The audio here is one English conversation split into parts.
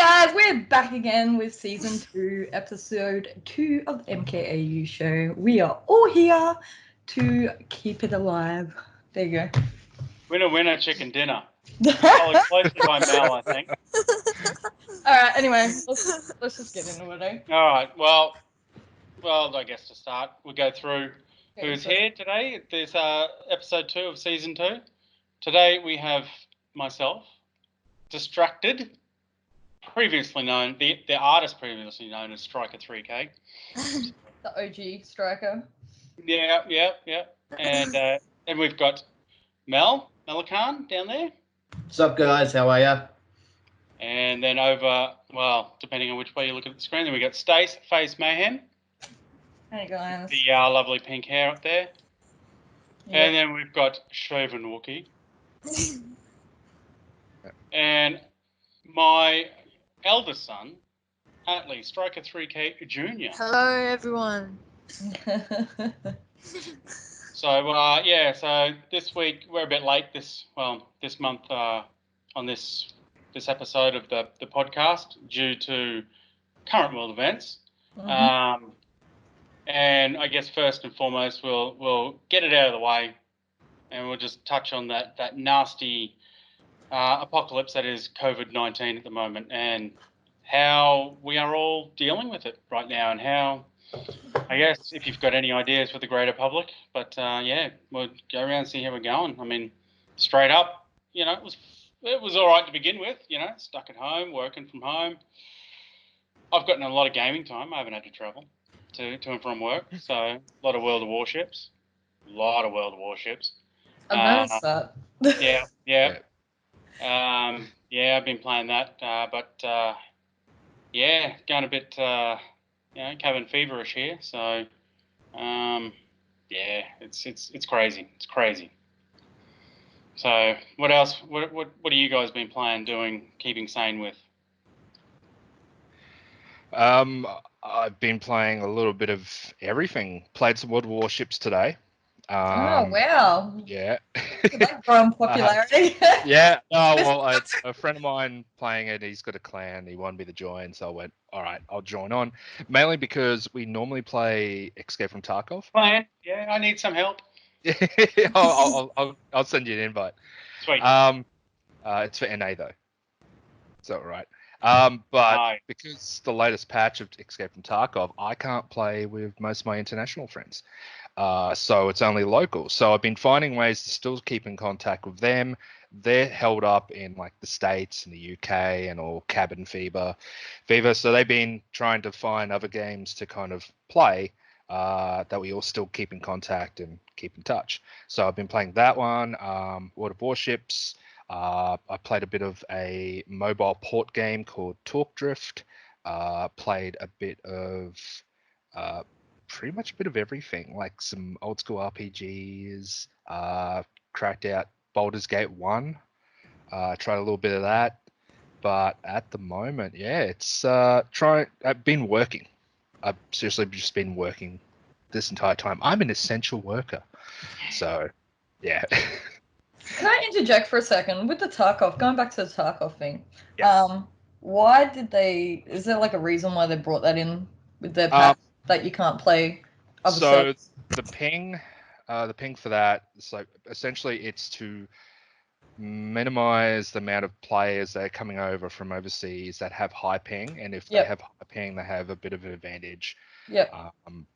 guys, we're back again with season 2, episode 2 of the MKAU show. We are all here to keep it alive. There you go. Winner, winner, chicken dinner. Followed closely by Mel, I think. Alright, anyway, let's just get into it, eh? Alright, well, I guess to start, we'll go through who's here today. There's episode 2 of season 2. Today we have myself, Distracted, previously known, the artist previously known as Striker 3K. The OG striker. Yeah. And we've got Melican down there. What's up, guys? How are ya? And then over, well, depending on which way you look at the screen, then we got Stace, Face Mayhem. Hey guys. The lovely pink hair up there. Yep. And then we've got Shaven Wookie. And my eldest son, Attley, Striker 3K Jr. Hello, everyone. So this week we're a bit late this month on this episode of the podcast due to current world events. Mm-hmm. And I guess first and foremost we'll get it out of the way, and we'll just touch on that nasty apocalypse that is COVID-19 at the moment, and how we are all dealing with it right now, and how, I guess, if you've got any ideas for the greater public. But we'll go around and see how we're going. I mean, straight up, it was all right to begin with. Stuck at home, working from home. I've gotten a lot of gaming time. I haven't had to travel to and from work, so a lot of World of Warships. I've noticed that. Yeah. I've been playing that, but going a bit, cabin feverish here. So, it's crazy. It's crazy. So, what else? What have you guys been playing, doing, keeping sane with? I've been playing a little bit of everything. Played some World of Warships today. Oh, wow. Yeah. That grown popularity. It's a friend of mine playing it. He's got a clan. He wanted me to join, so I went, all right, I'll join on. Mainly because we normally play Escape from Tarkov. Playing? Yeah, I need some help. I'll send you an invite. Sweet. It's for NA though. So all right. But because the latest patch of Escape from Tarkov, I can't play with most of my international friends. So it's only local. So I've been finding ways to still keep in contact with them. They're held up in like the States and the UK and all cabin fever. So they've been trying to find other games to kind of play that we all still keep in contact and keep in touch. So I've been playing that one, World of Warships. I played a bit of a mobile port game called Talk Drift. Played a bit of pretty much a bit of everything, like some old school RPGs. Cracked out Baldur's Gate 1. Tried a little bit of that, but at the moment, it's I've been working. I've seriously just been working this entire time. I'm an essential worker, so yeah. Can I interject for a second with the Tarkov? Going back to the Tarkov thing, why did they? Is there like a reason why they brought that in with their patch that you can't play other so sets? the ping for that is like essentially it's to minimize the amount of players that are coming over from overseas that have high ping, and if they have high ping, they have a bit of an advantage.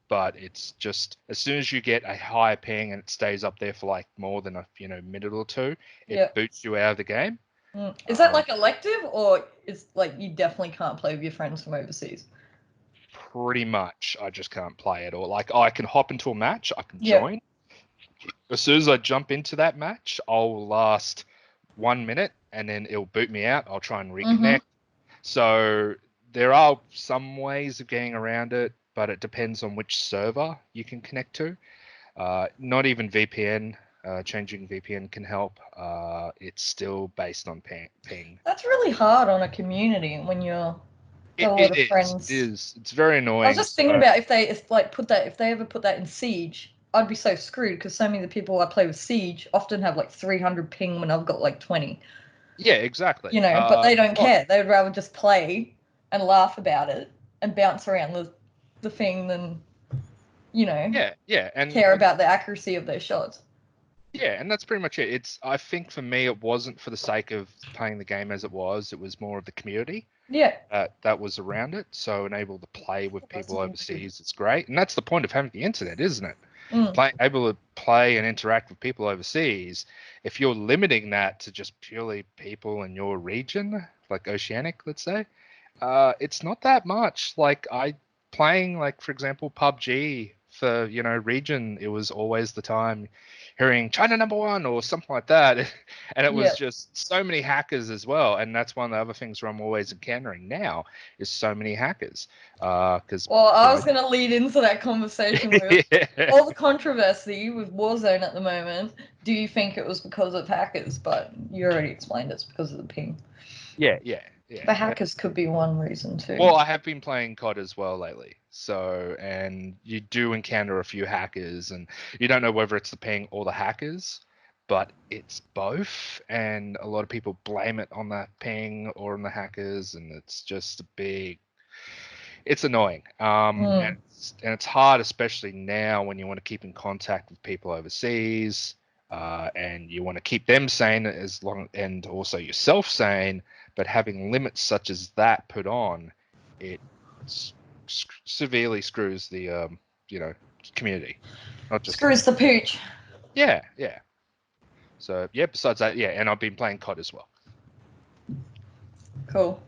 But it's just as soon as you get a high ping and it stays up there for like more than a minute or two, it boots you out of the game. Is that like elective, or is like you definitely can't play with your friends from overseas? Pretty much, I just can't play it. Or like I can hop into a match, I can join. As soon as I jump into that match, I'll last 1 minute and then it'll boot me out. I'll try and reconnect. Mm-hmm. So there are some ways of getting around it, but it depends on which server you can connect to. Not even VPN, changing VPN can help. It's still based on ping. That's really hard on a community when you're got a lot of friends. It is. It's very annoying. I was just thinking about if they ever put that in Siege, I'd be so screwed because so many of the people I play with Siege often have like 300 ping when I've got like 20. Yeah, exactly. You know, but they don't care. They would rather just play and laugh about it and bounce around the thing than, you know, and care about the accuracy of their shots. Yeah, and that's pretty much it. I think for me, it wasn't for the sake of playing the game as it was. It was more of the community. Yeah. That was around it. So, and able to play with people overseas, it's great. And that's the point of having the internet, isn't it? Able to play and interact with people overseas. If you're limiting that to just purely people in your region, like Oceanic, let's say, it's not that much. Like playing, like for example, PUBG for region. It was always the time hearing China #1 or something like that, and it was just so many hackers as well. And that's one of the other things where I'm always encountering now is so many hackers. I was going to lead into that conversation with all the controversy with Warzone at the moment. Do you think it was because of hackers? But you already explained it's because of the ping. Yeah. But hackers could be one reason too. Well, I have been playing COD as well lately. So, and you do encounter a few hackers, and you don't know whether it's the ping or the hackers, but it's both. And a lot of people blame it on that ping or on the hackers, and it's just it's annoying. And it's hard, especially now when you want to keep in contact with people overseas, and you want to keep them sane and also yourself sane. But having limits such as that put on, it severely screws the community. Not just screws the pooch. Yeah. So besides that, and I've been playing COD as well. Cool.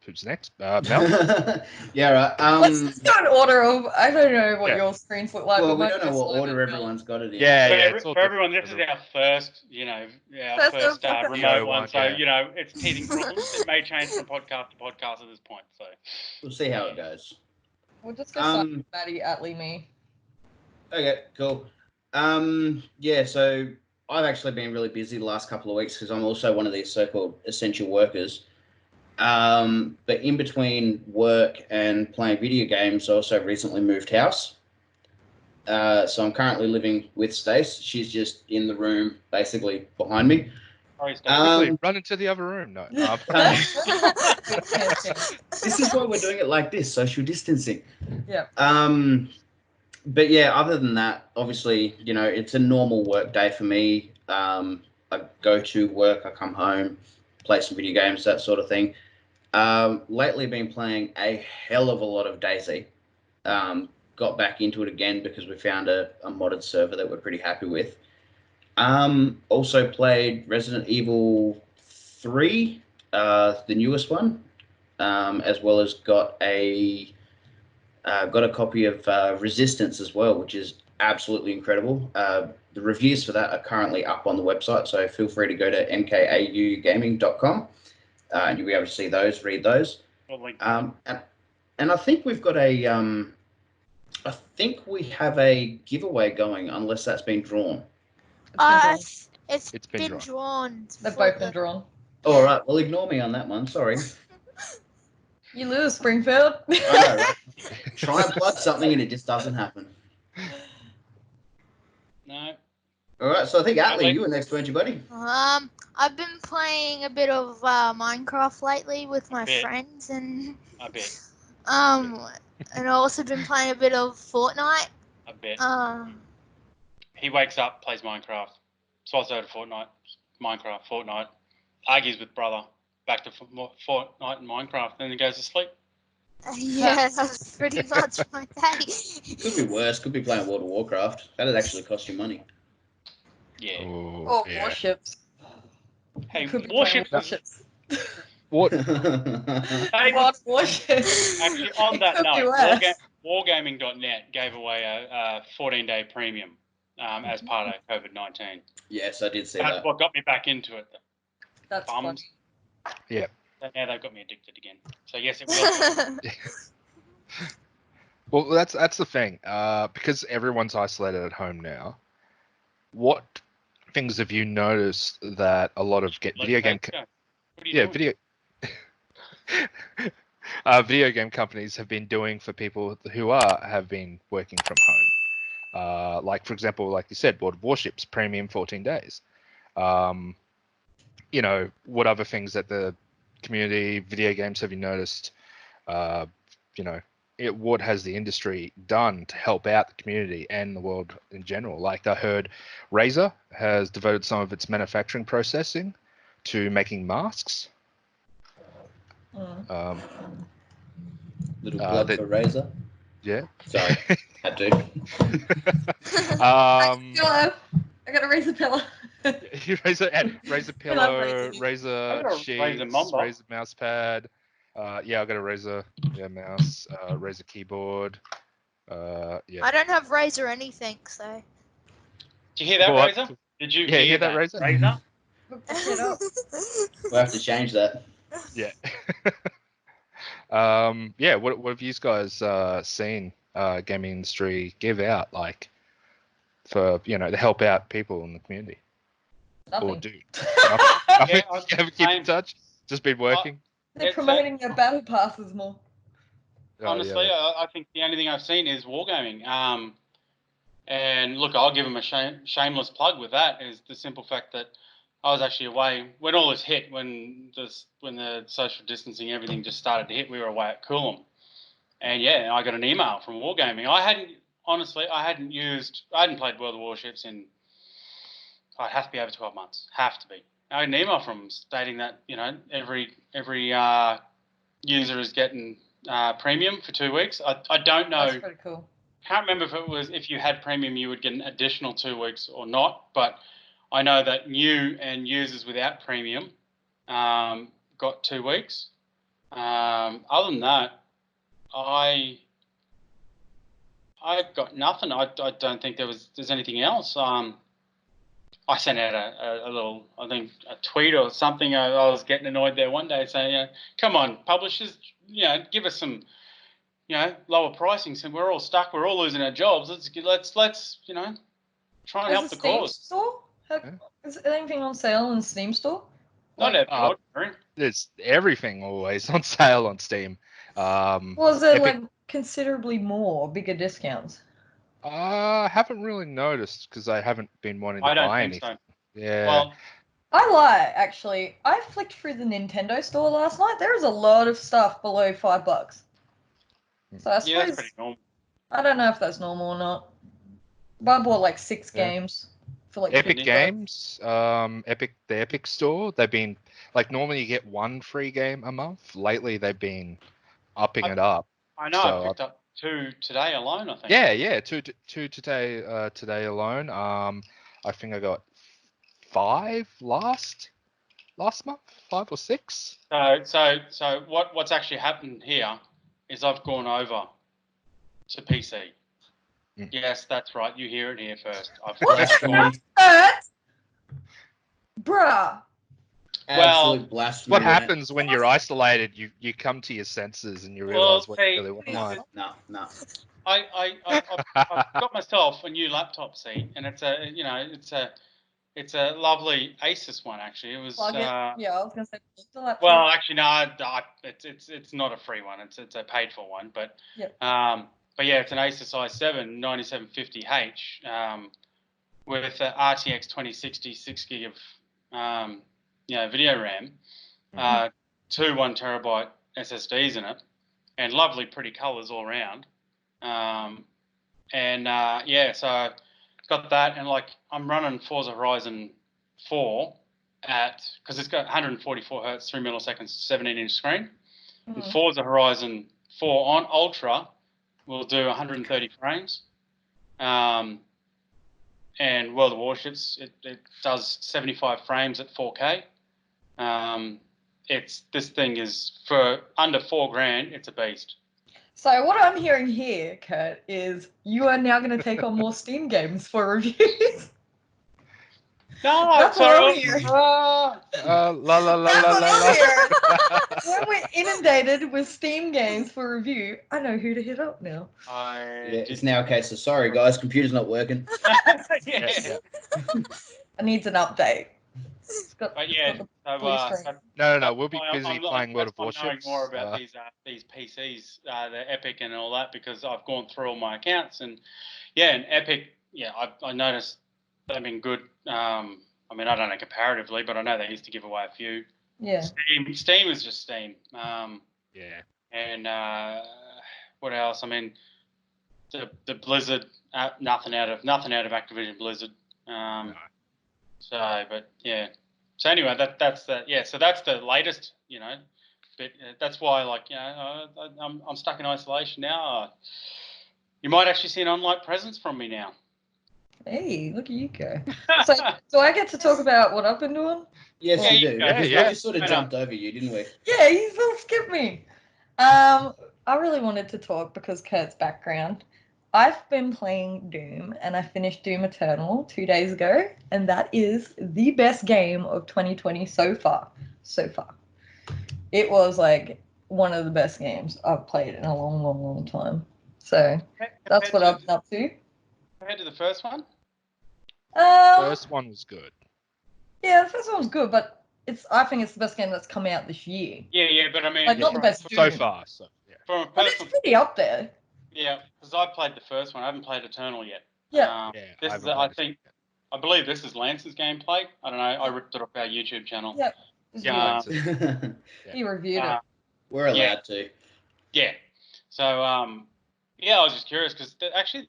Who's next? Yeah, Mel? right. Let's just go in order of. I don't know what your screens look like. Well, we don't know what order everyone's got it in. For everyone, this is our first, our first remote one. So it's teething problems. It may change from podcast to podcast at this point. So we'll see how it goes. We'll just go start with Matty, Attley, me. Okay, cool. So I've actually been really busy the last couple of weeks because I'm also one of these so-called essential workers. But in between work and playing video games, I also recently moved house. So I'm currently living with Stace. She's just in the room, basically behind me. Run into the other room. No. This is why we're doing it like this, social distancing. Yeah. But other than that, obviously, it's a normal work day for me. I go to work, I come home, play some video games, that sort of thing. Lately been playing a hell of a lot of DayZ. Got back into it again because we found a modded server that we're pretty happy with. Also played Resident Evil 3, the newest one, as well as got a copy of Resistance as well, which is absolutely incredible. The reviews for that are currently up on the website, so feel free to go to mkaugaming.com. And you'll be able to see those, read those. And I think we've got I think we have a giveaway going, unless that's been drawn. It's been drawn. They've both been drawn. All right. Well, ignore me on that one. Sorry. You lose, Springfield. I know, right? Try and plug something and it just doesn't happen. No. All right. So I think Attley, you were next, weren't you, buddy? I've been playing a bit of Minecraft lately with my friends, and I bet. and I've also been playing a bit of Fortnite. I bet. He wakes up, plays Minecraft, swaps over to Fortnite, Fortnite, argues with brother, back to Fortnite and Minecraft, then he goes to sleep. Yeah, that's pretty much my day. Could be worse. Could be playing World of Warcraft. That'd actually cost you money. Yeah. Or warships. Hey, warships. What? Warships. Actually, on that note, Wargaming.net gave away a 14-day premium as part of COVID-19. Yes, I did see that. That's what got me back into it. That's funny. Yeah. Now they've got me addicted again. So yes, it will. Well, that's the thing. Because everyone's isolated at home now. What things have you noticed that a lot of video game companies have been doing for people who have been working from home? Like for example, like you said, World of Warships premium 14 days. you know, what other things that the community video games have you noticed? You know, what has the industry done to help out the community and the world in general? Like I heard Razer has devoted some of its manufacturing processing to making masks. Little plug for Razer. Yeah. Sorry, had to. I got a Razer pillow. Razer pillow, Razer sheets, Razer mouse pad. Yeah, I got a Razer mouse, Razer keyboard. Yeah. I don't have Razer anything, so. Did you hear that, Razer? Did you hear that, Razer? We'll have to change that. Yeah. Yeah. What have you guys seen gaming industry give out, like, for, you know, to help out people in the community? Nothing. Or do? Nothing? You haven't kept in touch? Just been working? They're promoting their battle passes more. Honestly, I think the only thing I've seen is wargaming. And look, I'll give them a shameless plug with that, is the simple fact that I was actually away when all this hit, when the social distancing, everything just started to hit. We were away at Coolum, and yeah, I got an email from wargaming. I hadn't played World of Warships in, I'd have to be over 12 months. Have to be. I had an email from them stating that, you know, every user is getting premium for 2 weeks. I don't know. That's pretty cool. Can't remember if you had premium you would get an additional 2 weeks or not, but I know that new and users without premium got 2 weeks. Other than that, I got nothing. I don't think there's anything else. I sent out a little, I think, a tweet or something. I was getting annoyed there one day saying, come on, publishers, you know, give us some, you know, lower pricing. So we're all stuck. We're all losing our jobs. Let's you know, try and help the cause. Store? Is anything on sale in the Steam store? Not every. There's everything always on sale on Steam. Was there like considerably bigger discounts? I haven't really noticed because I haven't been wanting to buy anything. So. Yeah. Well, I lie, actually. I flicked through the Nintendo store last night. There is a lot of stuff below $5. So I suppose, yeah, that's pretty normal. I don't know if that's normal or not. But I bought like 6 games for like Epic $50. Games, the Epic store, they've been, like, normally you get 1 free game a month. Lately they've been upping it up. I know, I picked up 2 today alone, I think. Yeah, two today alone. I think I got 5 last month, 5 or 6. So what's actually happened here is I've gone over to PC. Yes, that's right. You hear it here first. Bruh. Absolute blasphemy. What happens when you're isolated? You come to your senses and you realize what you really want. No. I've got myself a new laptop, and it's a lovely Asus one, actually. It was I was gonna say. Well, actually, no, it's not a free one. It's a paid for one, but yeah, it's an Asus i7 9750H with RTX 2060 6 gig of video RAM, 2 1 terabyte SSDs in it, and lovely, pretty colors all around. So got that, and like I'm running Forza Horizon 4 because it's got 144 hertz, 3 milliseconds, 17-inch screen. And Forza Horizon 4 on Ultra will do 130 frames. And World of Warships, it does 75 frames at 4K. This thing is, for under $4,000, it's a beast. So what I'm hearing here, Kurt, is you are now going to take on more Steam games for reviews. No, that's what I'm hearing. When we're inundated with Steam games for review, I know who to hit up now. It's now a case of, sorry guys, computer's not working. Yeah. I need an update. No, we'll be busy playing World of Warships. Knowing more about these PCs, the Epic and all that, because I've gone through all my accounts, and Epic, I noticed they've been good I mean, I don't know comparatively, but I know they used to give away a few. Yeah. Steam is just Steam. Yeah. And what else? I mean, the Blizzard, nothing out of Activision Blizzard. No. So, but yeah. So anyway, that's the yeah. So that's the latest, you know. But that's why, like, you know, I'm stuck in isolation now. You might actually see an online presence from me now. Hey, look at you go. So, do I get to talk about what I've been doing? Yes, you do. Yeah, Because yeah. we just sort of jumped over you, didn't we? Yeah, you still skipped me. I really wanted to talk because Kurt's background. I've been playing Doom, and I finished Doom Eternal 2 days ago, and that is the best game of 2020 so far. So far. It was like one of the best games I've played in a long, long, long time. So that's what I've been up to. Compared to the first one? First one was good. Yeah, the first one was good, but I think it's the best game that's come out this year. Yeah, but I mean, Like, not the best so Doom. far. So yeah. From a But it's personal, pretty up there. yeah, because I played the first one. I haven't played Eternal yet. Yeah. I believe this is Lance's gameplay. I don't know. I ripped it off our YouTube channel. Yeah. Yeah. He reviewed it. We're allowed to. Yeah. So, yeah, I was just curious because actually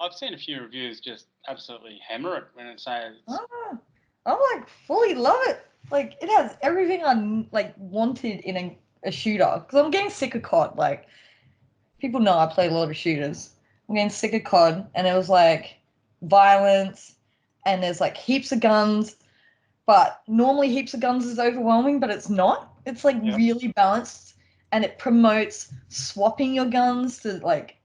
I've seen a few reviews just absolutely hammer it when it says. I like fully love it. Like, it has everything I like wanted in a shooter. Because I'm getting sick of COD. Like, people know I play a lot of shooters. I'm getting sick of COD, and it was like violence, and there's like heaps of guns. But normally heaps of guns is overwhelming, but it's not. It's like really balanced, and it promotes swapping your guns to like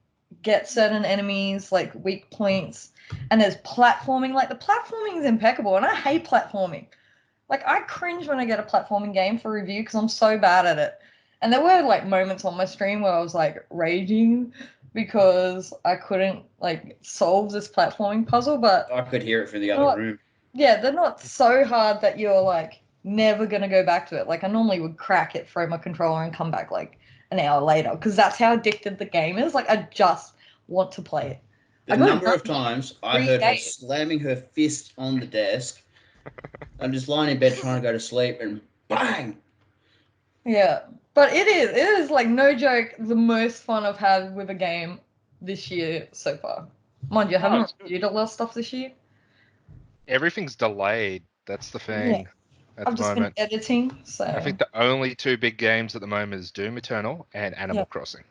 get certain enemies like weak points. And there's platforming. Like, the platforming is impeccable, and I hate platforming. Like, I cringe when I get a platforming game for review because I'm so bad at it. And there were like moments on my stream where I was like raging because I couldn't like solve this platforming puzzle. But I could hear it from the other room. Yeah, they're not so hard that you're like never gonna go back to it. Like, I normally would crack it, throw my controller, and come back like an hour later because that's how addicted the game is. Like, I just want to play it. The number of times I heard her slamming her fist on the desk. I'm just lying in bed trying to go to sleep, and bang! Yeah, but it is like, no joke, the most fun I've had with a game this year so far. Mind you, I haven't reviewed a lot of stuff this year. Everything's delayed. That's the thing. Yeah. I've just been editing, so I think the only two big games at the moment is Doom Eternal and Animal Crossing.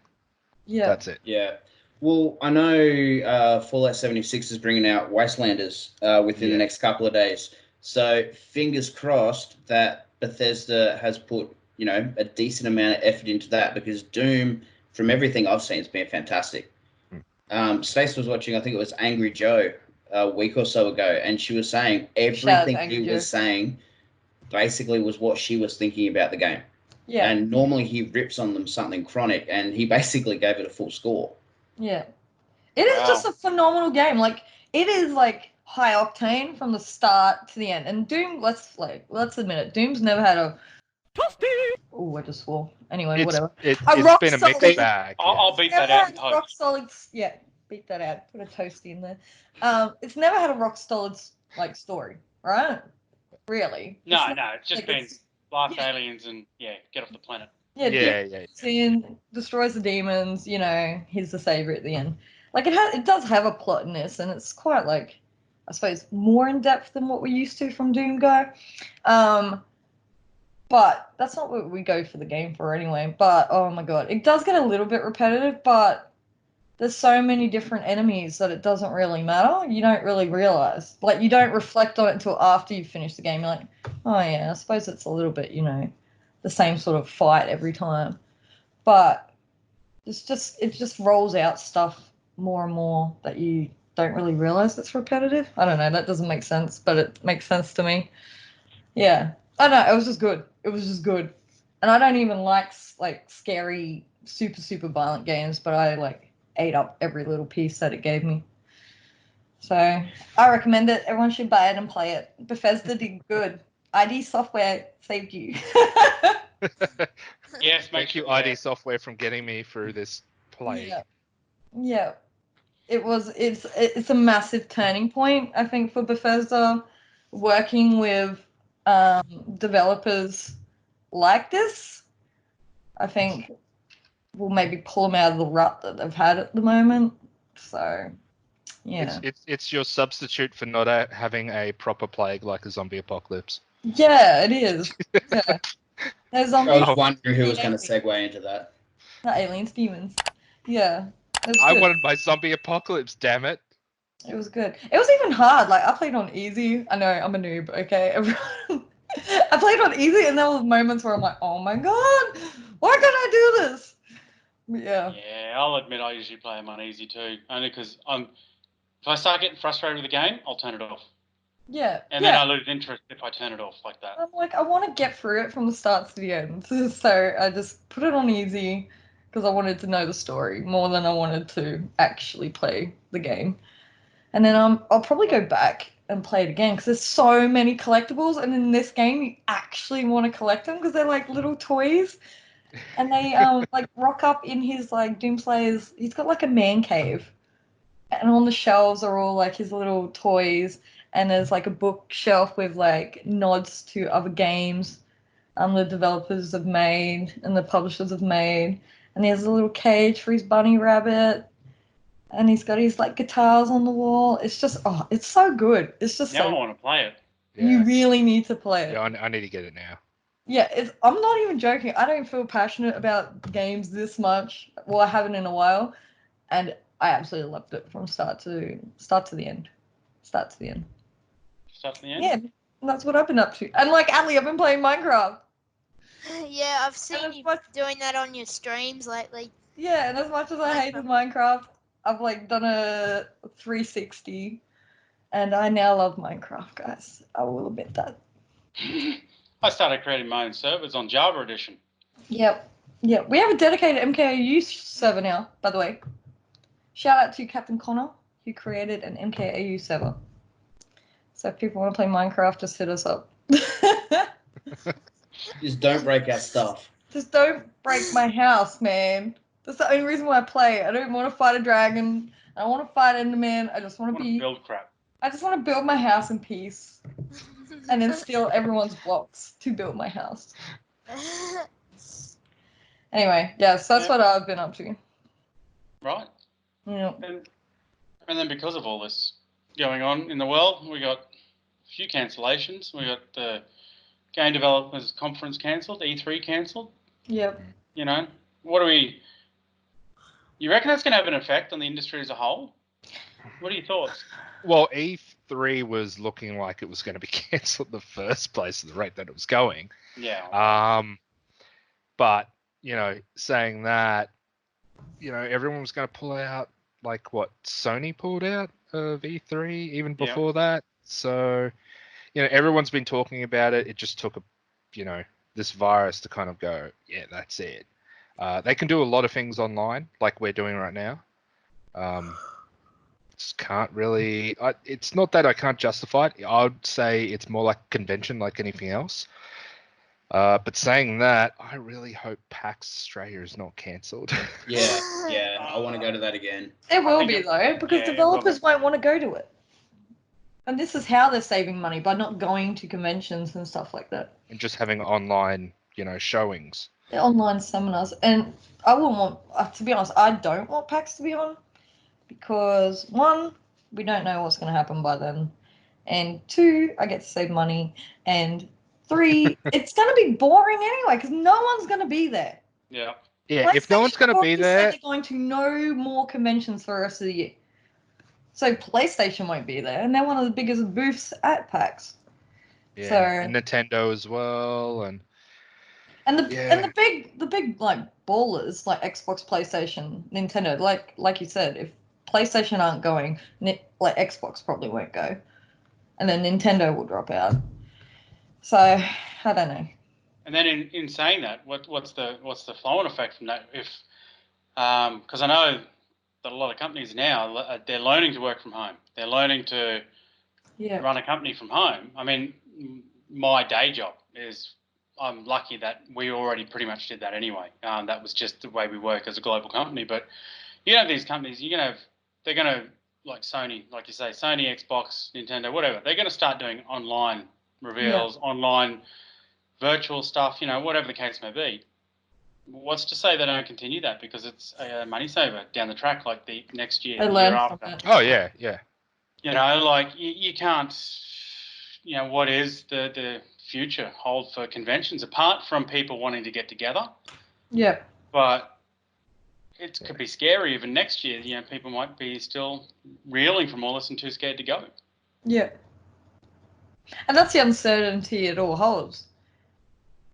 Yeah, that's it. Yeah. Well, I know Fallout 76 is bringing out Wastelanders within the next couple of days. So fingers crossed that Bethesda has put, you know, a decent amount of effort into that, because Doom, from everything I've seen, has been fantastic. Stace was watching, I think it was Angry Joe a week or so ago, and she was saying everything he was saying basically was what she was thinking about the game. Yeah. And normally he rips on them something chronic, and he basically gave it a full score. Yeah. It is just a phenomenal game. Like, it is like high octane from the start to the end. And Doom, let's admit it, Doom's never had a oh, I just swore. Anyway, whatever. It's been a mixed bag. I'll beat that out in post. Rock solid, yeah, beat that out. Put a toasty in there. It's never had a rock solid like story, right? Really? No, it's just been blast aliens and get off the planet. Yeah. Seeing destroys the demons. You know, he's the savior at the end. Like, it does have a plot in this, and it's quite like, I suppose, more in depth than what we're used to from Doom Guy. But that's not what we go for the game for anyway. But oh my god, it does get a little bit repetitive, but there's so many different enemies that it doesn't really matter. You don't really realize. Like, you don't reflect on it until after you've finished the game. You're like, oh yeah, I suppose it's a little bit, you know, the same sort of fight every time. But it just rolls out stuff more and more that you don't really realize it's repetitive. I don't know, that doesn't make sense, but it makes sense to me. Yeah. I don't know, it was just good. It was just good. And I don't even like scary, super, super violent games, but I like ate up every little piece that it gave me. So I recommend it. Everyone should buy it and play it. Bethesda did good. ID Software saved you. Yes, thank you, ID Software, from getting me through this plague. Yeah. It's a massive turning point, I think, for Bethesda. working with developers like this, I think will maybe pull them out of the rut that they've had at the moment. So, yeah. It's your substitute for not having a proper plague like a zombie apocalypse. Yeah, it is. Yeah. There's I was wondering who was going to segue into that. The aliens, demons. Yeah. I wanted my zombie apocalypse, damn it. It was good. It was even hard. Like, I played on easy. I know, I'm a noob, okay? I played on easy, and there were moments where I'm like, oh my god, why can't I do this? Yeah. Yeah, I'll admit I usually play them on easy too, only because if I start getting frustrated with the game, I'll turn it off. Yeah. And then I lose interest if I turn it off like that. I'm like, I want to get through it from the start to the end. So I just put it on easy because I wanted to know the story more than I wanted to actually play the game. And then I'll probably go back and play it again because there's so many collectibles, and in this game you actually want to collect them because they're like little toys, and they like rock up in his like Doomslayer's. He's got like a man cave, and on the shelves are all like his little toys, and there's like a bookshelf with like nods to other games the developers have made and the publishers have made, and there's a little cage for his bunny rabbit. And he's got his like guitars on the wall. It's just, it's so good. It's just now I want to play it. Yeah. You really need to play it. Yeah, I need to get it now. Yeah, I'm not even joking. I don't feel passionate about games this much. Well, I haven't in a while, and I absolutely loved it from start to the end. Start to the end. Start to the end. Yeah, that's what I've been up to. And like Attley, I've been playing Minecraft. Yeah, I've seen you doing that on your streams lately. Yeah, and as much as I hated Minecraft, I've like done a 360, and I now love Minecraft, guys. I will admit that. I started creating my own servers on Java Edition. Yep. We have a dedicated MKAU server now, by the way. Shout out to Captain Connor, who created an MKAU server. So if people want to play Minecraft, just hit us up. Just don't break our stuff. Just don't break my house, man. That's the only reason why I play. I don't want to fight a dragon. I don't want to fight Enderman. I just want to build crap. I just want to build my house in peace. And then steal everyone's blocks to build my house. Anyway, yeah, so that's what I've been up to. Right. Yeah. And then because of all this going on in the world, we got a few cancellations. We got the Game Developers Conference cancelled, E3 cancelled. Yep. You know, you reckon that's going to have an effect on the industry as a whole? What are your thoughts? Well, E3 was looking like it was going to be cancelled in the first place at the rate that it was going. Yeah. But, saying that, everyone was going to pull out, like what Sony pulled out of E3 even before that. So, everyone's been talking about it. It just took this virus to kind of go, yeah, that's it. They can do a lot of things online, like we're doing right now. Just can't really. It's not that I can't justify it. I would say it's more like a convention, like anything else. But saying that, I really hope PAX Australia is not cancelled. Yeah, I want to go to that again. It will be though, because developers won't want to go to it. And this is how they're saving money, by not going to conventions and stuff like that. And just having online, showings. The online seminars. And I wouldn't want, to be honest, I don't want PAX to be on. Because, one, we don't know what's going to happen by then. And two, I get to save money. And three, it's going to be boring anyway, because no one's going to be there. Yeah. Yeah, if no one's going to be there... They're going to no more conventions for the rest of the year. So PlayStation won't be there, and they're one of the biggest booths at PAX. Yeah, so, and Nintendo as well, and the big like ballers like Xbox, PlayStation, Nintendo. Like you said, if PlayStation aren't going, like Xbox probably won't go, and then Nintendo will drop out. So I don't know. And then in saying that, what's the flow-on effect from that? If because I know that a lot of companies now, they're learning to work from home. They're learning to run a company from home. I mean, my day job is, I'm lucky that we already pretty much did that anyway. That was just the way we work as a global company. But these companies, they're going to like Sony, like you say, Sony, Xbox, Nintendo, whatever, they're going to start doing online reveals, online virtual stuff, whatever the case may be. What's to say they don't continue that because it's a money saver down the track, like the next year, the year after. Oh, yeah. Like you can't, what is the future hold for conventions apart from people wanting to get together? Yeah. But it could be scary even next year. People might be still reeling from all this and too scared to go. Yeah. And that's the uncertainty it all holds.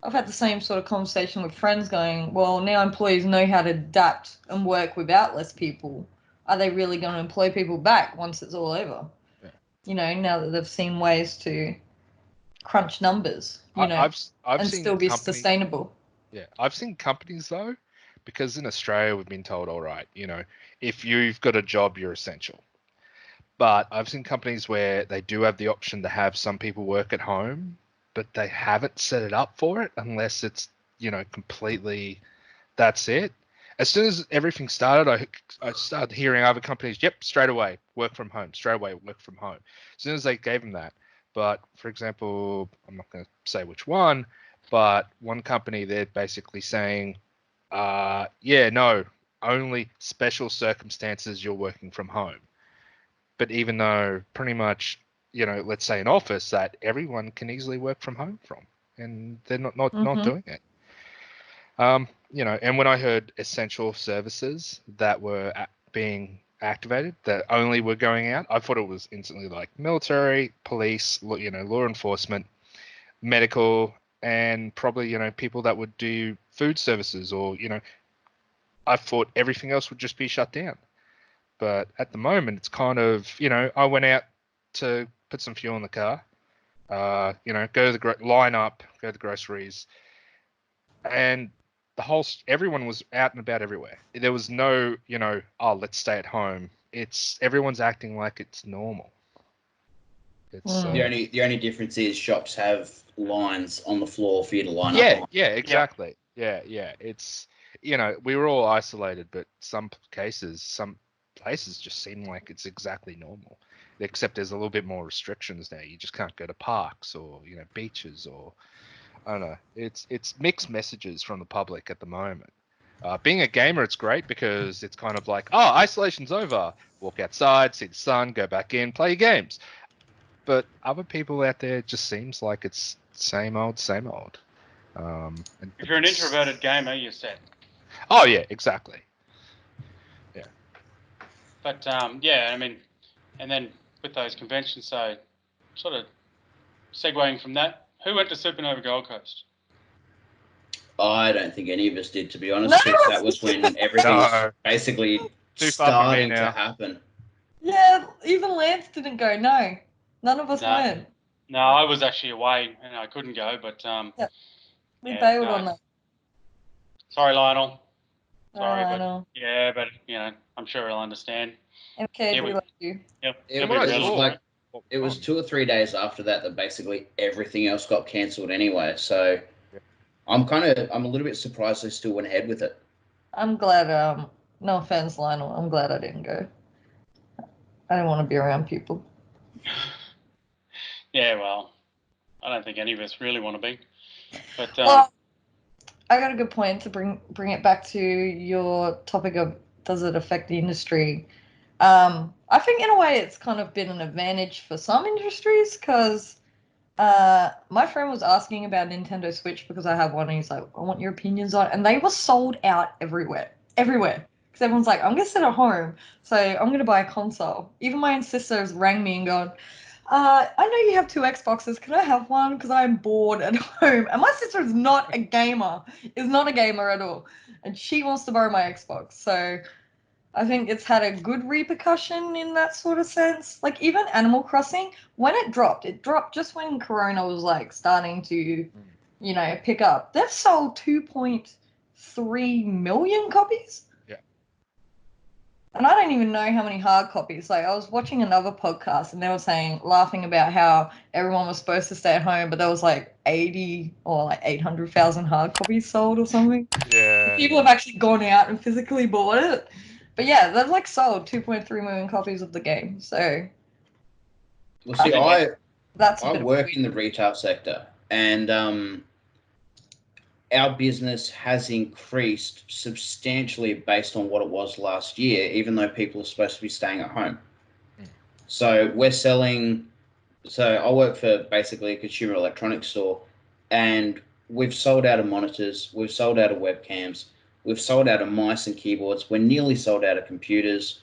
I've had the same sort of conversation with friends going, well, now employees know how to adapt and work without less people. Are they really going to employ people back once it's all over? Yeah. Now that they've seen ways to crunch numbers, I've and seen still be sustainable. Yeah, I've seen companies, though, because in Australia we've been told, all right, if you've got a job, you're essential. But I've seen companies where they do have the option to have some people work at home, but they haven't set it up for it unless it's, completely, that's it. As soon as everything started, I started hearing other companies, yep, straight away, work from home, straight away, work from home. As soon as they gave them that. But, for example, I'm not going to say which one, but one company, they're basically saying, no, only special circumstances you're working from home. But even though pretty much, let's say an office that everyone can easily work from home from, and they're not doing it. And when I heard essential services that were being activated, that only were going out, I thought it was instantly like military, police, law enforcement, medical, and probably, people that would do food services or, I thought everything else would just be shut down. But at the moment, it's kind of, I went out to put some fuel in the car, go to the line up, go to the groceries, and everyone was out and about everywhere. There was no, let's stay at home. Everyone's acting like it's normal. It's the only difference is shops have lines on the floor for you to line up. Yeah, exactly. Yeah. It's we were all isolated, but some places just seem like it's exactly normal. Except there's a little bit more restrictions now. You just can't go to parks or beaches or I don't know. It's mixed messages from the public at the moment. Being a gamer, it's great because it's kind of like, isolation's over. Walk outside, see the sun, go back in, play your games. But other people out there, it just seems like it's same old, same old. If you're an introverted gamer, you're set. Oh, yeah, exactly. Yeah. But, and then with those conventions, so sort of segueing from that, who went to Supernova Gold Coast? I don't think any of us did, to be honest, because that was when everything was basically starting to happen. Yeah, even Lance didn't go, no. None of us went. No, I was actually away and I couldn't go, but we bailed on that. Sorry, Lionel. Sorry, Lionel. But I'm sure he'll understand. Okay, we love you. Yep. It was 2 or 3 days after that basically everything else got cancelled anyway. So I'm a little bit surprised they still went ahead with it. I'm glad. No offense, Lionel. I'm glad I didn't go. I don't want to be around people. Yeah, well, I don't think any of us really want to be. But well, I got a good point to bring it back to your topic of does it affect the industry? I think in a way it's kind of been an advantage for some industries because my friend was asking about Nintendo Switch because I have one and he's like, I want your opinions on it. And they were sold out everywhere. Because everyone's like, I'm going to sit at home, so I'm going to buy a console. Even my own sisters rang me and gone, I know you have 2 Xboxes. Can I have one? Because I'm bored at home. And my sister is not a gamer. At all. And she wants to borrow my Xbox. So I think it's had a good repercussion in that sort of sense. Like even Animal Crossing, when it dropped just when Corona was like starting to, pick up. They've sold 2.3 million copies. And I don't even know how many hard copies. Like I was watching another podcast and they were laughing about how everyone was supposed to stay at home, but there was like 80 or like 800,000 hard copies sold or something. Yeah. People have actually gone out and physically bought it. But yeah, they've like sold 2.3 million copies of the game. So. Well, see, I That's a bit work in the retail sector, and our business has increased substantially based on what it was last year, even though people are supposed to be staying at home. So we're selling. So I work for basically a consumer electronics store, and we've sold out of monitors, we've sold out of webcams, we've sold out of mice and keyboards, we're nearly sold out of computers.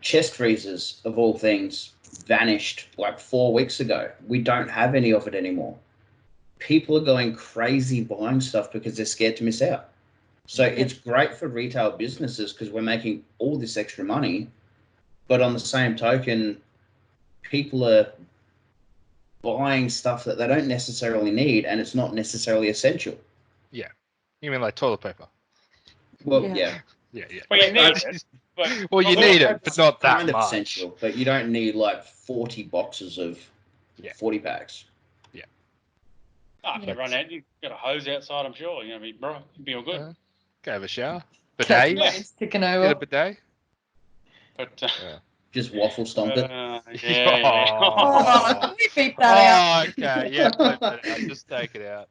Chest freezers, of all things, vanished like 4 weeks ago. We don't have any of it anymore. People are going crazy buying stuff because they're scared to miss out. So it's great for retail businesses because we're making all this extra money, but on the same token, people are buying stuff that they don't necessarily need, and it's not necessarily essential. Yeah. You mean like toilet paper? Well, Yeah. Well, you need it. Well, you need it, but not that kind of much. essential, but you don't need like 40 boxes of 40 packs. Yeah. Oh, if you run out, you've got a hose outside, I'm sure. You know, bro, you'll be all good. Go have a shower. Bidet. It's ticking over. Get a bidet. But just waffle stomp it. Yeah. Oh, can we beep that out? Okay, yeah, flip it out. Just take it out.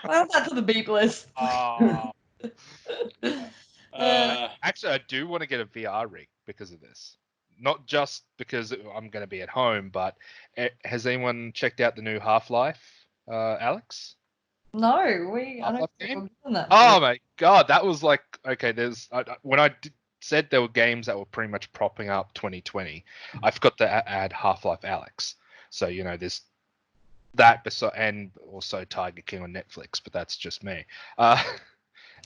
Add that to the beep list. Actually, I do want to get a VR rig because of this. Not just because I'm going to be at home, but has anyone checked out the new Half-Life, Alex? No, I don't think game? we've done that. Oh my god, that was like, okay, when I said there were games that were pretty much propping up 2020, I forgot to add Half-Life Alex. So, you know, there's that, and also Tiger King on Netflix, but that's just me.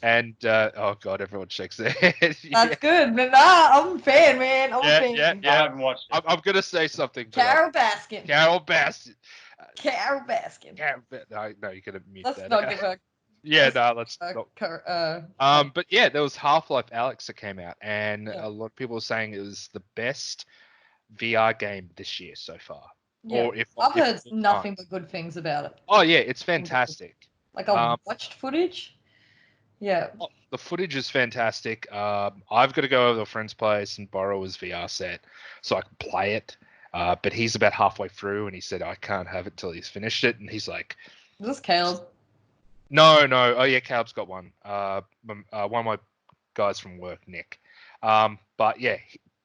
And oh god, everyone shakes their head. That's good, but I'm a fan, man. I'm a fan. Yeah. I haven't watched it. I'm gonna say something. Carol Baskin. Carol Baskin. Carol Baskin. No, you're gonna mute Let's that. not give her. Yeah, no, let's not. But yeah, there was Half-Life Alex that came out, and a lot of people were saying it was the best VR game this year so far. Yeah, I've heard nothing but good things about it. Oh yeah, it's fantastic. Like I've watched footage. Yeah. The footage is fantastic. I've got to go over to a friend's place and borrow his VR set so I can play it. But he's about halfway through, and he said I can't have it till he's finished it. And he's like, "Is this Caleb?" No. Oh yeah, Caleb's got one. One of my guys from work, Nick. But yeah,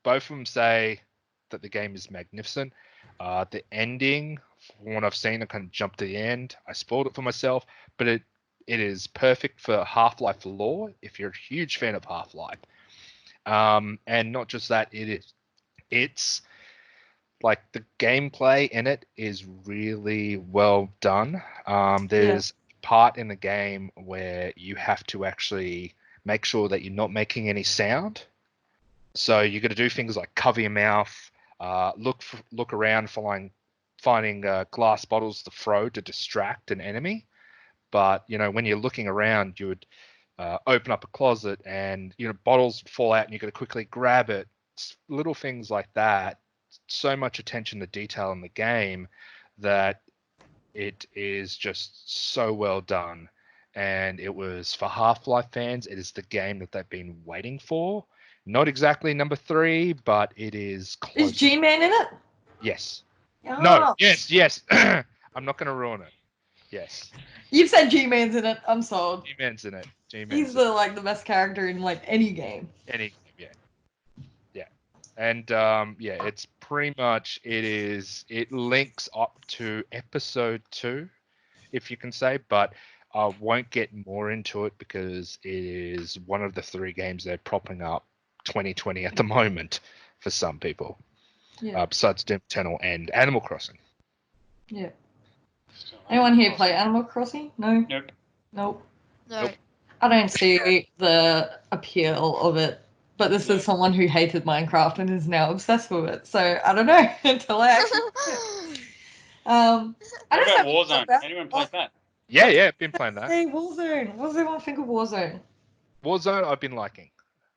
both of them say that the game is magnificent. The ending, from what I've seen, I kind of jumped to the end. I spoiled it for myself, but it is perfect for Half-Life lore if you're a huge fan of Half-Life. And not just that, it's like the gameplay in it is really well done. There's a part in the game where you have to actually make sure that you're not making any sound. So you got to do things like cover your mouth, look around, finding glass bottles to throw to distract an enemy. But, you know, when you're looking around, you would open up a closet and, you know, bottles would fall out and you got to quickly grab it. Little things like that. So much attention to detail in the game that it is just so well done. And it was, for Half-Life fans, it is the game that they've been waiting for. Not exactly number 3, but it is close. Is G-Man in it? Yes. Oh. No, yes. I'm not going to ruin it. Yes. You've said G-Man's in it. I'm sold. G-Man's in it. He's the best character in like any game. Yeah. And it's pretty much it links up to episode 2, if you can say, but I won't get more into it because it is one of the 3 games they're propping up 2020 at the moment for some people. Yeah. Besides Doom Eternal and Animal Crossing. Yeah. Anyone here play Animal Crossing? No? Nope. No. I don't see the appeal of it, but this is someone who hated Minecraft and is now obsessed with it. So I don't know until I actually. What about Warzone? Anyone play that? Yeah, I've been playing that. Hey, Warzone. What does everyone think of Warzone? Warzone, I've been liking.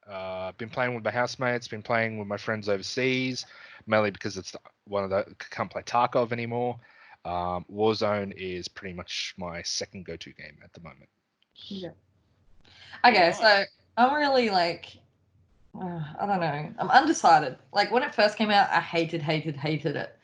I've been playing with my housemates, been playing with my friends overseas, mainly because it's one of the can't play Tarkov anymore. Warzone is pretty much my second go-to game at the moment. Yeah. Okay, so I'm really like I don't know. I'm undecided. Like when it first came out, I hated it.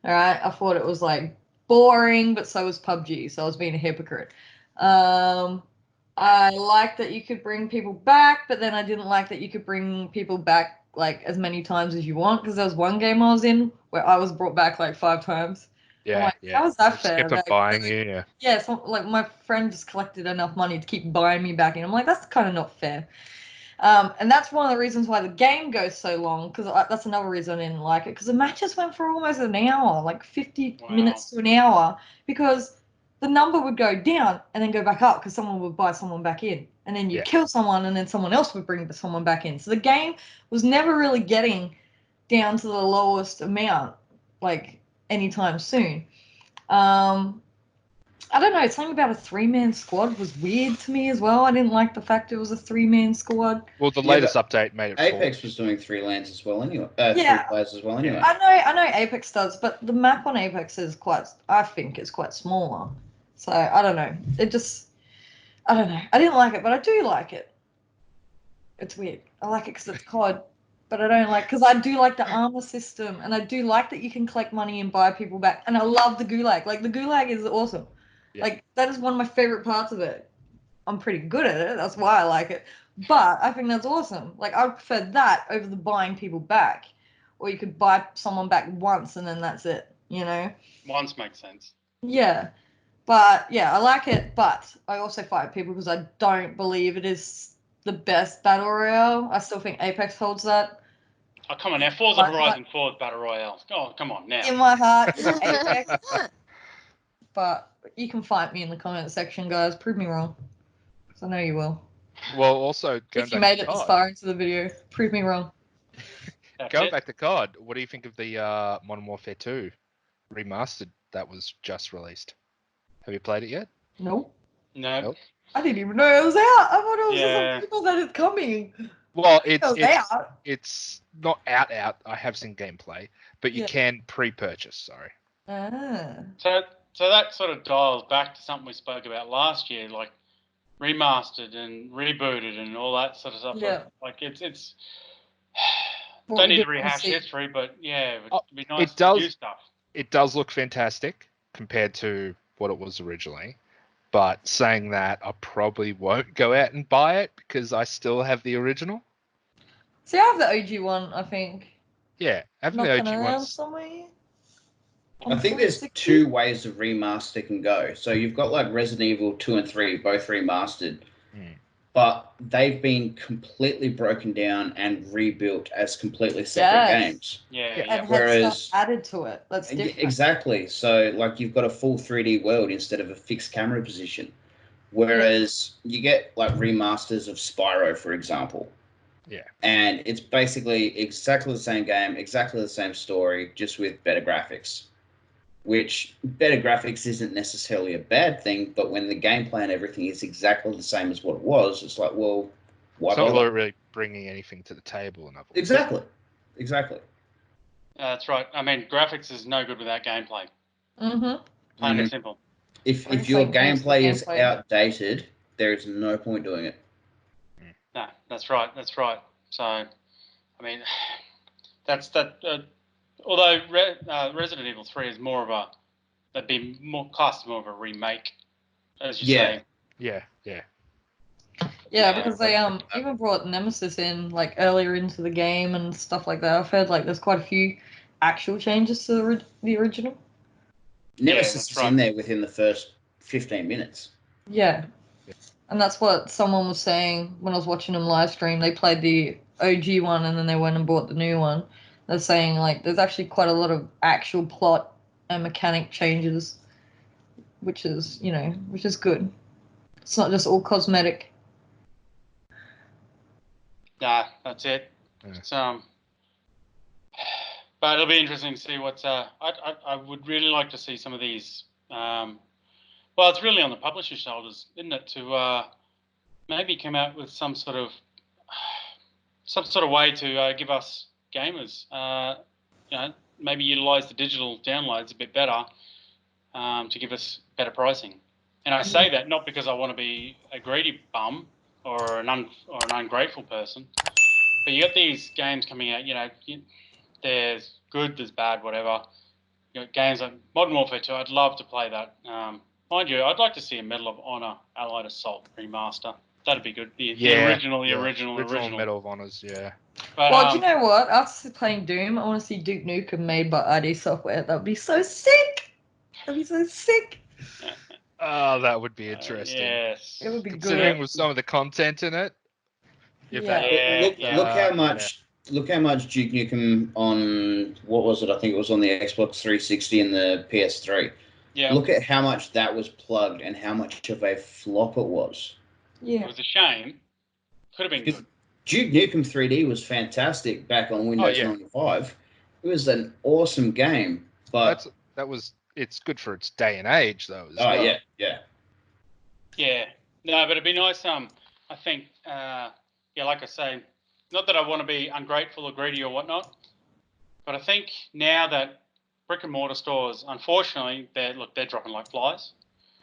All right, I thought it was like boring, but so was PUBG, so I was being a hypocrite. I liked that you could bring people back, but then I didn't like that you could bring people back like as many times as you want, because there was one game I was in where I was brought back like 5 times. I'm Yeah, like, yeah. how is that Just fair? kept on Like, buying you. Yeah. yeah, so, like my friend just collected enough money to keep buying me back in. I'm like, that's kind of not fair. And that's one of the reasons why the game goes so long, because that's another reason I didn't like it, because the matches went for almost an hour, like 50 minutes to an hour, because the number would go down and then go back up because someone would buy someone back in. And then you kill someone and then someone else would bring someone back in. So the game was never really getting down to the lowest amount, like anytime soon. I don't know, something about a 3-man squad was weird to me as well. I didn't like the fact it was a 3-man squad. Well, the latest update made it Apex was doing 3 lanes as well anyway. 3 players as well anyway. I know Apex does, but the map on Apex is I think it's quite smaller. So I don't know. I don't know. I didn't like it, but I do like it. It's weird. I like it because it's COD, but I don't like, because I do like the armor system, and I do like that you can collect money and buy people back. And I love the gulag. Like the gulag is awesome. Yeah. Like that is one of my favorite parts of it. I'm pretty good at it. That's why I like it. But I think that's awesome. Like I prefer that over the buying people back, or you could buy someone back once and then that's it. You know. Once makes sense. Yeah, but yeah, I like it. But I also fight people because I don't believe it is the best battle royale. I still think Apex holds that. Oh, come on now. Forza Horizon 4's Battle Royale. Oh, come on now. In my heart, it's Apex. But you can fight me in the comment section, guys. Prove me wrong. I know you will. Well, also going If you back made to it COD, this far into the video, prove me wrong. going back to COD, what do you think of the Modern Warfare 2 remastered that was just released? Have you played it yet? Nope. No. Nope. I didn't even know it was out. I thought it was just on people that it's coming. Well, it's not out. I have seen gameplay, but you can pre-purchase. Sorry. So that sort of dials back to something we spoke about last year, like remastered and rebooted and all that sort of stuff. Yeah. Like it's don't need to rehash history, but yeah, it'd be nice to do stuff. It does look fantastic compared to what it was originally. But saying that, I probably won't go out and buy it because I still have the original. See, I have the OG one, I think. Yeah, having the OG one. Somewhere. I think there's 2 ways of remaster can go. So you've got like Resident Evil 2 and 3, both remastered. But they've been completely broken down and rebuilt as completely separate games. Yeah. And whereas stuff added to it. That's different. Exactly. So like you've got a full 3D world instead of a fixed camera position. Whereas you get like remasters of Spyro, for example. Yeah. And it's basically exactly the same game, exactly the same story, just with better graphics. Which better graphics isn't necessarily a bad thing, but when the gameplay and everything is exactly the same as what it was, it's like, well, why bother? It's not really bringing anything to the table. In other words. Exactly. That's right. I mean, graphics is no good without gameplay. Mm-hmm. Plain and simple. If your gameplay is outdated, there is no point doing it. No, that's right. So, I mean, that's that. Although Resident Evil 3 is more of that'd be more classed more of a remake, as you say. Yeah. Yeah, because they even brought Nemesis in like earlier into the game and stuff like that. I've heard like there's quite a few actual changes to the original. Nemesis is in there within the first 15 minutes. Yeah. And that's what someone was saying when I was watching them live stream. They played the OG one and then they went and bought the new one. They're saying like there's actually quite a lot of actual plot and mechanic changes, which is good. It's not just all cosmetic. Nah, that's it. Yeah. But it'll be interesting to see what's. I would really like to see some of these. Well, it's really on the publisher's shoulders, isn't it, to maybe come out with some sort of way to give us gamers, maybe utilize the digital downloads a bit better to give us better pricing. And I say that not because I want to be a greedy bum or an ungrateful person, But you got these games coming out. There's good, there's bad, whatever. Games like Modern Warfare 2. I'd love to play that. Mind you, I'd like to see a Medal of Honor Allied Assault remaster. That'd be good. The original Medal of Honors, yeah. But, do you know what? After playing Doom, I want to see Duke Nukem made by ID Software. That would be so sick. That'd be so sick. Oh, that would be interesting. Yes. It would be Considering good. with some of the content in it. Look how much Duke Nukem on, what was it? I think it was on the Xbox 360 and the PS3. Yeah. Look at how much that was plugged and how much of a flop it was. Yeah. It was a shame. Could have been good. Duke Nukem 3D was fantastic back on Windows 95. It was an awesome game, but it's good for its day and age though. Well. Yeah. No, but it'd be nice. I think, like I say, not that I want to be ungrateful or greedy or whatnot, but I think now that brick and mortar stores, unfortunately, they're dropping like flies.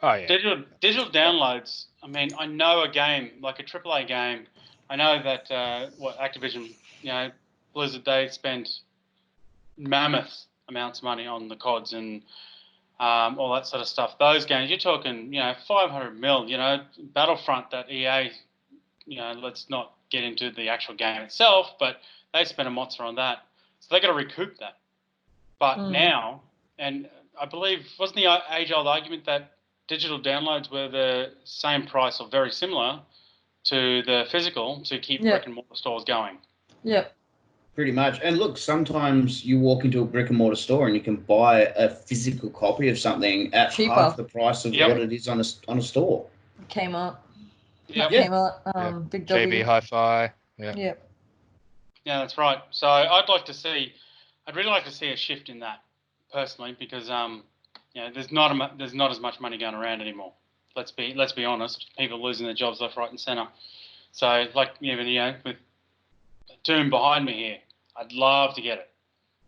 Oh yeah. Digital downloads. I mean, I know a game like a AAA game. I know that Activision, Blizzard, they spend mammoth amounts of money on the CODs and all that sort of stuff. Those games, you're talking, 500 mil. Battlefront, that EA, let's not get into the actual game itself, but they spent a mozza on that, so they got to recoup that. But now, and I believe, wasn't the age-old argument that digital downloads were the same price or very similar to the physical to keep brick and mortar stores going? Yep. Pretty much. And look, sometimes you walk into a brick and mortar store and you can buy a physical copy of something at cheaper, half the price of what it is on a store. Kmart. Yep. Kmart, Big W. JB Hi-Fi. Yeah. Yep. Yeah, that's right. So I'd really like to see a shift in that personally, because there's not as much money going around anymore. Let's be honest. People losing their jobs left, right, and centre. So with Doom behind me here, I'd love to get it,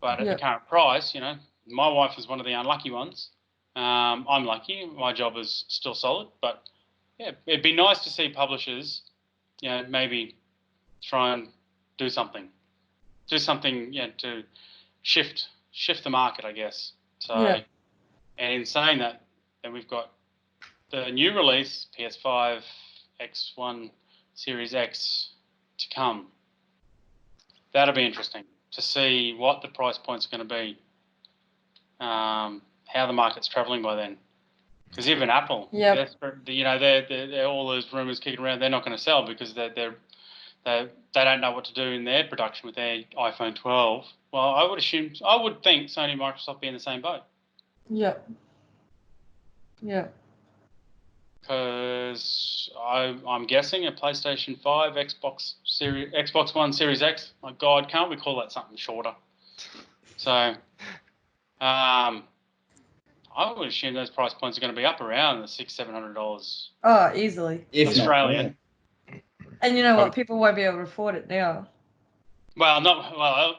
but at the current price, my wife is one of the unlucky ones. I'm lucky. My job is still solid, but it'd be nice to see publishers, maybe try and do something to shift the market, I guess. So, and in saying that, then we've got the new release PS5, X1, Series X to come. That'll be interesting to see what the price points are going to be, how the market's travelling by then. Because even Apple, they're all those rumours kicking around, they're not going to sell because they don't know what to do in their production with their iPhone 12. Well, I would think Sony and Microsoft be in the same boat. Yep. Because I'm guessing a PlayStation 5, Xbox One Series X. My God, can't we call that something shorter? So, I would assume those price points are going to be up around the $600-700. Oh, easily. Australian. And you know what? People won't be able to afford it now. Well,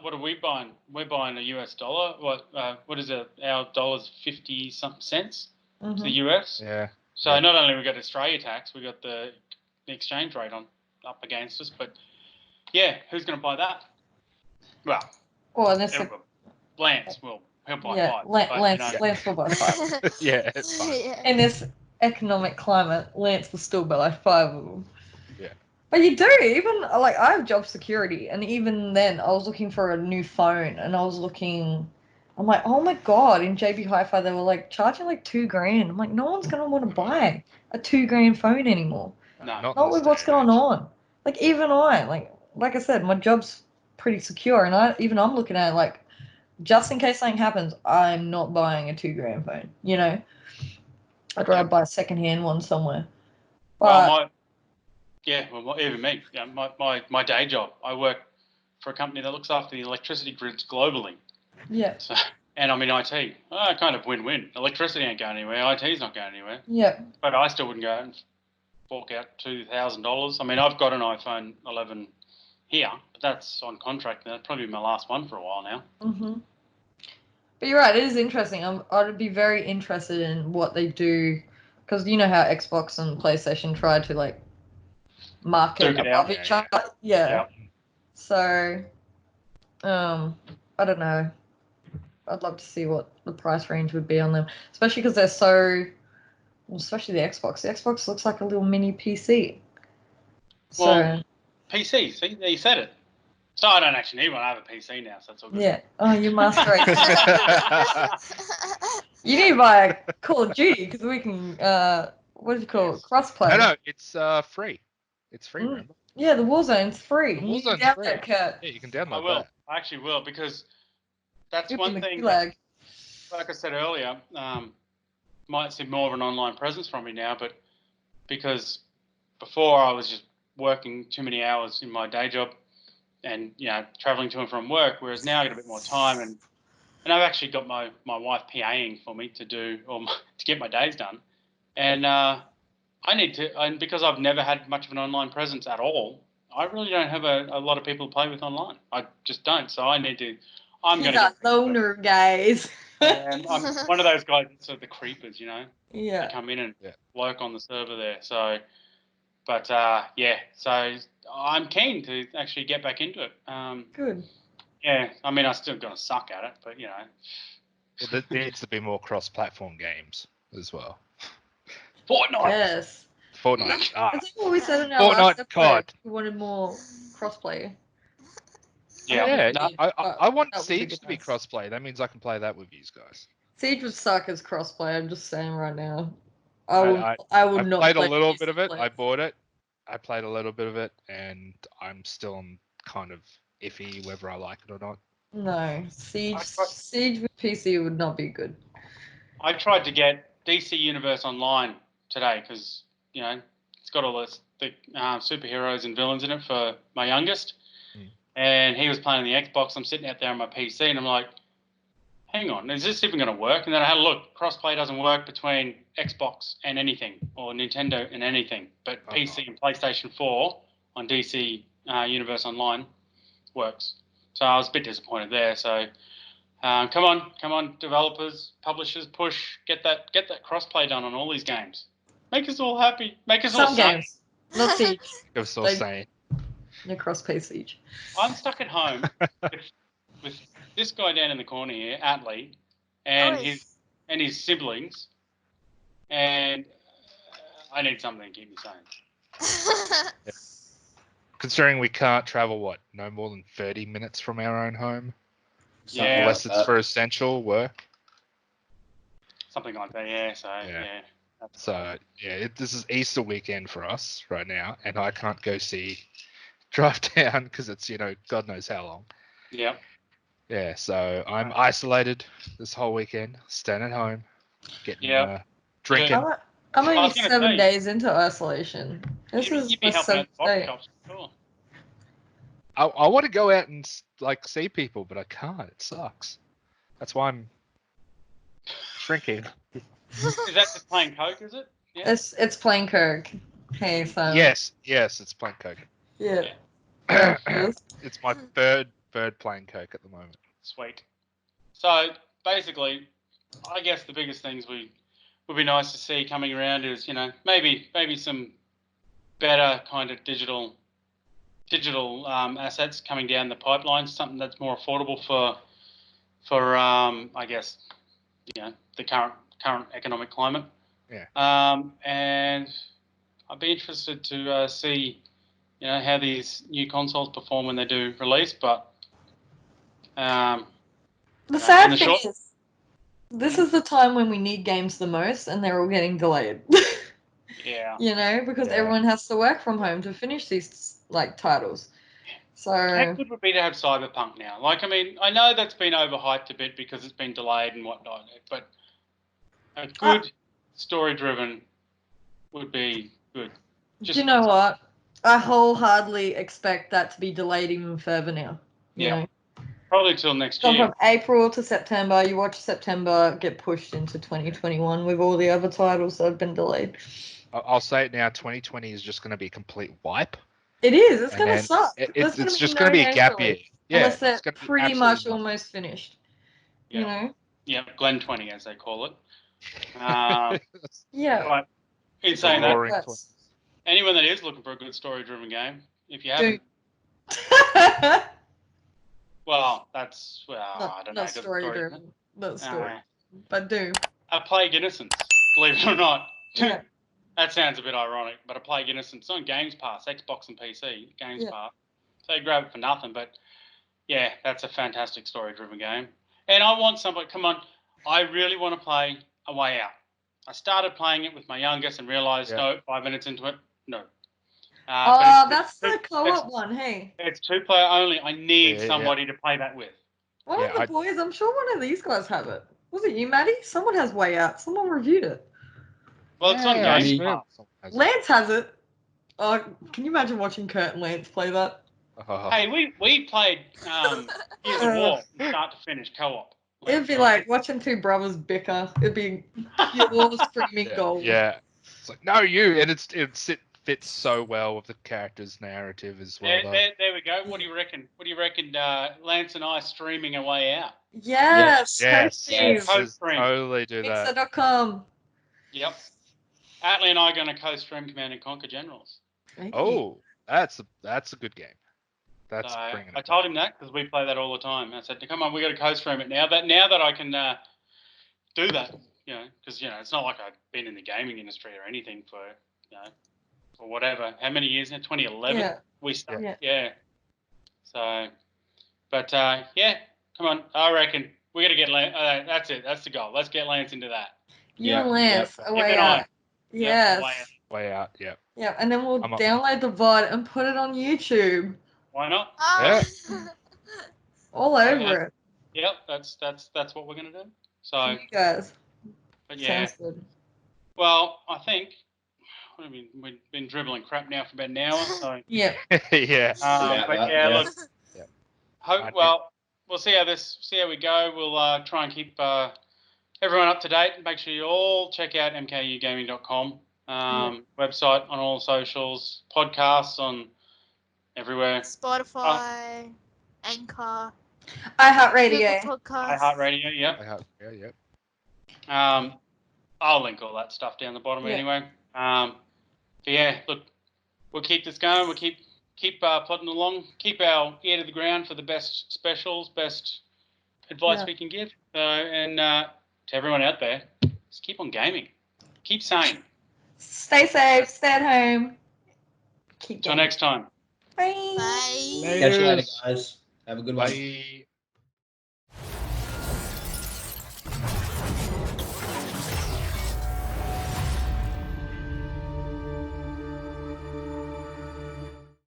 what are we buying? We're buying a US dollar. What is it? Our dollar's 50-something cents to the US. Yeah. So not only we got Australia tax, we got the exchange rate up against us. But who's going to buy that? Well, Lance will. He'll buy 5. Lance will buy 5. Yeah, it's fine. In this economic climate, Lance will still buy 5 of them. Yeah. But you do, even, I have job security, and even then, I was looking for a new phone, and I'm like, oh my God, in JB Hi-Fi, they were charging $2,000. I'm like, no one's going to want to buy a $2,000 phone anymore. No. Not with what's going on. Even like I said, my job's pretty secure, and I'm looking at it just in case something happens, I'm not buying a $2,000 phone, I'd rather buy a second-hand one somewhere. But, even me. Yeah, my day job, I work for a company that looks after the electricity grids globally. Yeah. So, and I'm in IT. Kind of win-win. Electricity ain't going anywhere. IT's not going anywhere. Yeah. But I still wouldn't go out and fork out $2,000. I mean, I've got an iPhone 11 here, but that's on contract. That'll probably be my last one for a while now. Mm-hmm. But you're right. It is interesting. I'd be very interested in what they do, because you know how Xbox and PlayStation try to market above each other. Yeah. So, I don't know. I'd love to see what the price range would be on them, especially because they're so. Especially the Xbox. The Xbox looks like a little mini PC. So. Well, PC. See, you said it. So I don't actually need one. I have a PC now, so it's all good. Yeah. Oh, you must race. You need to buy a Call of Duty because we can. What do you call it? Crossplay. No, it's free. It's free, remember? Yeah, the Warzone's free. The You Warzone's can download free. it, Kurt. Yeah, you can download I will. that. I actually will, because that's Give one me the thing. gulag. Like I said earlier, might see more of an online presence from me now, but because before I was just working too many hours in my day job and, you know, traveling to and from work, whereas now I get a bit more time, and I've actually got my wife PAing for me to do, or to get my days done. And I need to, and because I've never had much of an online presence at all, I really don't have a lot of people to play with online. I just don't. So I need to, I'm going to He's a loner, guys. And I'm one of those guys that's sort of the creepers, you know. Yeah. They come in and work on the server there. So, but yeah, so I'm keen to actually get back into it. Good. Yeah, I mean, I'm still going to suck at it, but you know. Well, there needs to be more cross-platform games as well. Fortnite. Yes. Fortnite. That's what we said in our last Fortnite episode. COD. We wanted more crossplay. Yeah. I want that would Siege be to be nice. crossplay. That means I can play that with you guys. Siege would suck as crossplay. I'm just saying right now. I would not played a play little PC bit of it. players. I bought it. I played a little bit of it, and I'm still kind of iffy whether I like it or not. No, Siege with PC would not be good. I tried to get DC Universe Online today because, you know, it's got all the superheroes and villains in it for my youngest. And he was playing the Xbox. I'm sitting out there on my PC, and I'm like, hang on, is this even going to work? And then I had a look. Crossplay doesn't work between Xbox and anything, or Nintendo and anything, but PC and PlayStation 4 on DC Universe Online works. So I was a bit disappointed there. So come on, developers, publishers, push, get that crossplay done on all these games. Make us all happy. Make us all Some sane. games, not Siege. It was so sane. No crossplay Siege. I'm stuck at home with this guy down in the corner here, Attley, and his siblings, and I need something to keep me sane. Considering we can't travel, no more than 30 minutes from our own home? Yeah. Unless it's for essential work. Something like that, yeah. So, yeah. This is Easter weekend for us right now, and I can't go drive down because it's, God knows how long. Yeah. Yeah, so I'm isolated this whole weekend, staying at home, getting drinking. I'm only 7 days into isolation. This is my seventh day. Sure. I want to go out and see people, but I can't. It sucks. That's why I'm shrinking. Is that just plain Coke? Is it? Yeah. It's plain Coke. Hey, so. Yes, it's plain Coke. Yeah. It's my third plain Coke at the moment. Sweet. So basically, I guess the biggest things would be nice to see coming around is, maybe some better kind of digital assets coming down the pipeline, something that's more affordable for I guess, the current economic climate. Yeah. And I'd be interested to see, how these new consoles perform when they do release. But the sad thing is, this is the time when we need games the most, and they're all getting delayed. Yeah. Because everyone has to work from home to finish these titles. So how good would it be to have Cyberpunk now? I know that's been overhyped a bit because it's been delayed and whatnot, but a good story-driven would be good. Do you know what? I wholeheartedly expect that to be delayed even further now. Yeah. Probably till next year. year. From April to September, you watch September get pushed into 2021 with all the other titles that have been delayed. I'll say it now, 2020 is just going to be a complete wipe. It is. It's going to suck. It's just going to be a gap year. Yeah, unless they're pretty much almost finished. Yeah. Yeah, Glen 20, as they call it. Yeah. But in saying that, anyone that is looking for a good story-driven game, if you haven't, Well, that's I don't know. Not story driven. Not story. But do. A Plague Innocence, believe it or not. Yeah. That sounds a bit ironic, but A Plague Innocence on Games Pass, Xbox and PC, Games Pass. So you grab it for nothing, but yeah, that's a fantastic story-driven game. And I want somebody, come on, I really want to play A Way Out. I started playing it with my youngest and realised, no, 5 minutes into it, no. That's the co-op one, hey. It's 2-player only. I need somebody to play that with. One of the boys, I'm sure one of these guys have it. Was it you, Matty? Someone has Way Out. Someone reviewed it. Well, it's on Game Pass. Lance has it. Oh, can you imagine watching Kurt and Lance play that? Hey, we played Gears of War from start to finish co-op. It'd be like watching two brothers bicker. It'd be pure streaming gold. Yeah. It's like, no, you. And it fits so well with the character's narrative as well. There we go. What do you reckon? Lance and I streaming A Way Out? Yes. Totally do that. Mixer.com. Yep. Attley and I are going to co-stream Command and Conquer Generals. Oh, that's a good game. That's bringing it. I told him that because we play that all the time. I said, "Come on, we got to co-stream it now that I can do that, because it's not like I've been in the gaming industry or anything for for whatever. How many years now? 2011 we started. Yeah. So, but come on. I reckon we got to get Lance. That's it. That's the goal. Let's get Lance into that. You and Lance, A Way Out. Yes. Way Out. Yeah. Yeah, and then we'll download the VOD and put it on YouTube. Why not? Yeah. All over it. Yep, that's what we're gonna do. So you guys. But yeah. Sounds good. Well, I think we've been dribbling crap now for about an hour. So yeah. Look. Well, we'll see how we go. We'll try and keep everyone up to date. Make sure you all check out mkaugaming.com. Website on all socials, podcasts on everywhere. Spotify, Anchor, iHeartRadio. iHeartRadio, yep. iHeartRadio, yep. I'll link all that stuff down the bottom anyway. But yeah, look, we'll keep this going. We'll keep plodding along. Keep our ear to the ground for the best specials, best advice we can give. And to everyone out there, just keep on gaming. Keep sane. Stay safe. Stay at home. Till next time. Bye. Catch you later, guys. Have a good one. Bye.